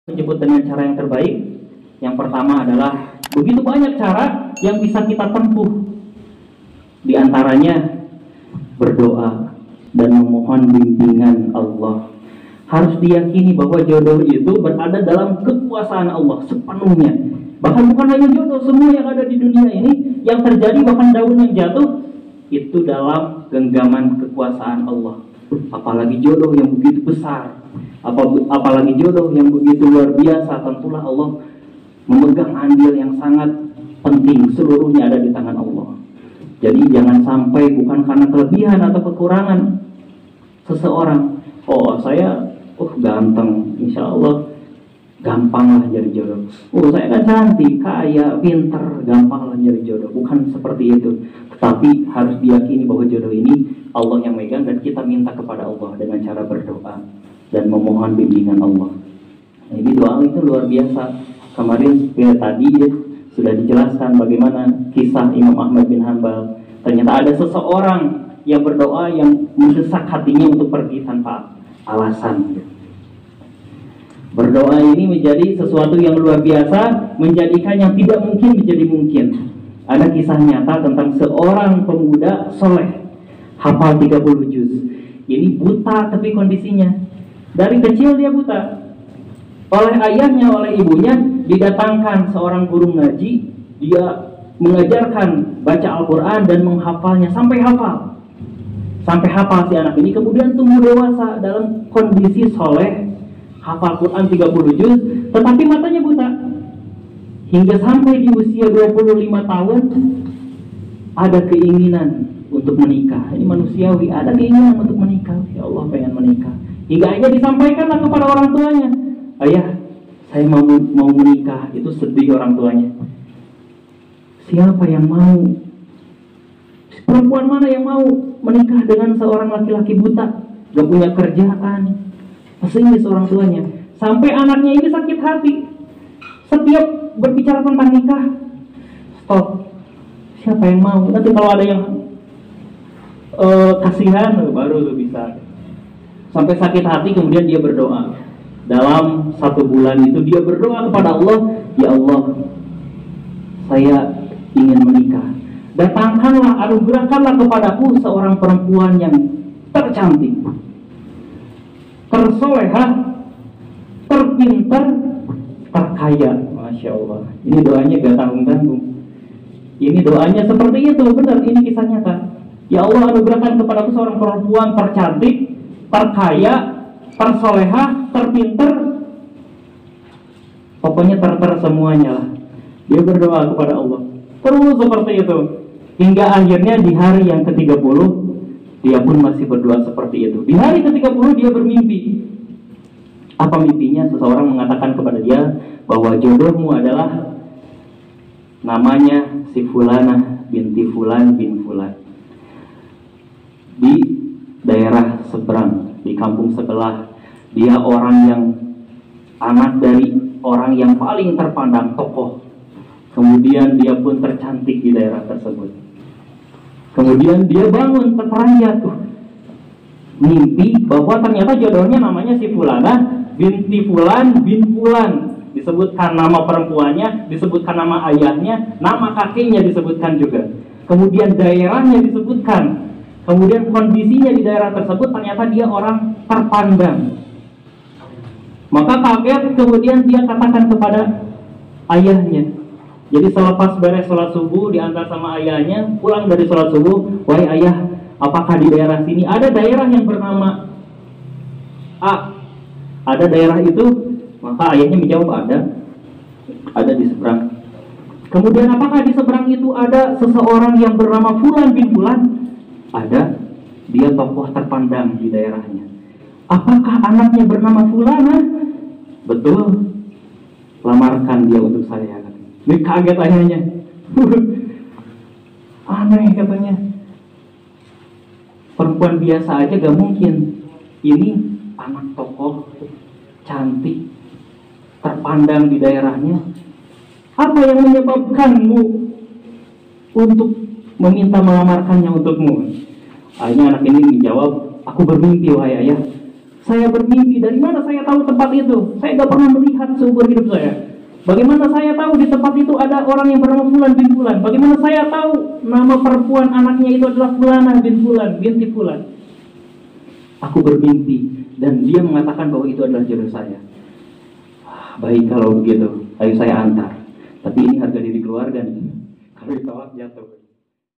Menyebut dengan cara yang terbaik. Yang pertama adalah begitu banyak cara yang bisa kita tempuh. Di antaranya berdoa dan memohon bimbingan Allah. Harus diyakini bahwa jodoh itu berada dalam kekuasaan Allah sepenuhnya. Bahkan bukan hanya jodoh, semua yang ada di dunia ini yang terjadi, bahkan daun yang jatuh itu dalam genggaman kekuasaan Allah. Apalagi jodoh yang begitu besar, apalagi jodoh yang begitu luar biasa, tentulah Allah memegang andil yang sangat penting. Seluruhnya ada di tangan Allah. Jadi jangan sampai bukan karena kelebihan atau kekurangan seseorang, saya ganteng, insya Allah gampang lah jadi jodoh. Saya kan cantik, kaya, pinter, gampang lah jadi jodoh. Bukan seperti itu. Tetapi harus diyakini bahwa jodoh ini Allah yang megang, dan kita minta kepada Allah dengan cara berdoa dan memohon bimbingan Allah. Ini doa itu luar biasa. Kemarin tadi sudah dijelaskan bagaimana kisah Imam Ahmad bin Hanbal. Ternyata ada seseorang yang berdoa yang mendesak hatinya untuk pergi tanpa alasan. Berdoa ini menjadi sesuatu yang luar biasa, menjadikan yang tidak mungkin menjadi mungkin. Ada kisah nyata tentang seorang pemuda soleh, hafal 30 juz. Ini buta tapi kondisinya dari kecil dia buta. Oleh ayahnya, oleh ibunya didatangkan seorang guru ngaji. Dia mengajarkan baca Al-Quran dan menghafalnya sampai hafal. Sampai hafal si anak ini, kemudian tumbuh dewasa dalam kondisi soleh, hafal Quran 30 juz, tetapi matanya buta. Hingga sampai di usia 25 tahun ada keinginan untuk menikah. Ini manusiawi, ada keinginan untuk menikah. Ya Allah, pengen menikah. Hingga akhirnya disampaikanlah kepada orang tuanya, ayah, saya mau menikah. Itu sedih orang tuanya. Siapa yang mau? Perempuan mana yang mau menikah dengan seorang laki-laki buta, gak punya kerjaan? Pesimis orang tuanya. Sampai anaknya ini sakit hati. Setiap berbicara tentang nikah, stop. Siapa yang mau? Nanti kalau ada yang kasihan, baru tuh bisa. Sampai sakit hati, kemudian dia berdoa. Dalam 1 bulan itu dia berdoa kepada Allah, ya Allah, saya ingin menikah. Datangkanlah, anugerahkanlah kepadaku seorang perempuan yang tercantik, tersolehah, terpintar, terkaya. Masya Allah. Ini doanya gak tanggung-tanggung. Ini doanya seperti itu, benar. Ini kisah nyata. Ya Allah, anugerahkan kepadaku seorang perempuan tercantik, terkaya, tersolehah, terpintar, pokoknya ter semuanya lah. Dia berdoa kepada Allah terus seperti itu, hingga akhirnya di hari yang ke-30 dia pun masih berdoa seperti itu. Di hari ke-30 dia bermimpi. Apa mimpinya? Seseorang mengatakan kepada dia bahwa jodohmu adalah namanya si Fulanah binti Fulan bin Fulan, di daerah seberang, di kampung sebelah. Dia orang yang anak dari orang yang paling terpandang, tokoh. Kemudian dia pun tercantik di daerah tersebut. Kemudian dia bangun terperanjat, mimpi bahwa ternyata jodohnya namanya si Fulanah binti Fulan bin Fulan. Disebutkan nama perempuannya, disebutkan nama ayahnya, nama kakeknya disebutkan juga. Kemudian daerahnya disebutkan. Kemudian kondisinya di daerah tersebut, ternyata dia orang terpandang. Maka kaget, kemudian dia katakan kepada ayahnya. Jadi selepas beres sholat subuh, diantar sama ayahnya, pulang dari sholat subuh, wahai ayah, apakah di daerah sini ada daerah yang bernama A? Ada daerah itu? Maka ayahnya menjawab, ada di seberang. Kemudian apakah di seberang itu ada seseorang yang bernama Fulan bin Fulan? Ada, dia tokoh terpandang di daerahnya. Apakah anaknya bernama Fulana? Betul, lamarkan dia untuk saya. Ini kaget ayahnya. Aneh katanya. Perempuan biasa aja gak mungkin. Ini anak tokoh, cantik, terpandang di daerahnya. Apa yang menyebabkanmu untuk meminta melamarkannya untukmu? Akhirnya anak ini menjawab, aku bermimpi wahai ayah, Saya bermimpi, dari mana saya tahu tempat itu? Saya gak pernah melihat seumur hidup saya. Bagaimana saya tahu di tempat itu ada orang yang bernama Fulan bin Fulan? Bagaimana saya tahu nama perempuan anaknya itu adalah Fulanah bin Fulan, binti Fulan? Aku bermimpi, dan dia mengatakan bahwa itu adalah jodoh saya. Baik kalau begitu, ayo saya antar. Tapi ini harga diri keluarga nih. Kalau ditolak jatuh.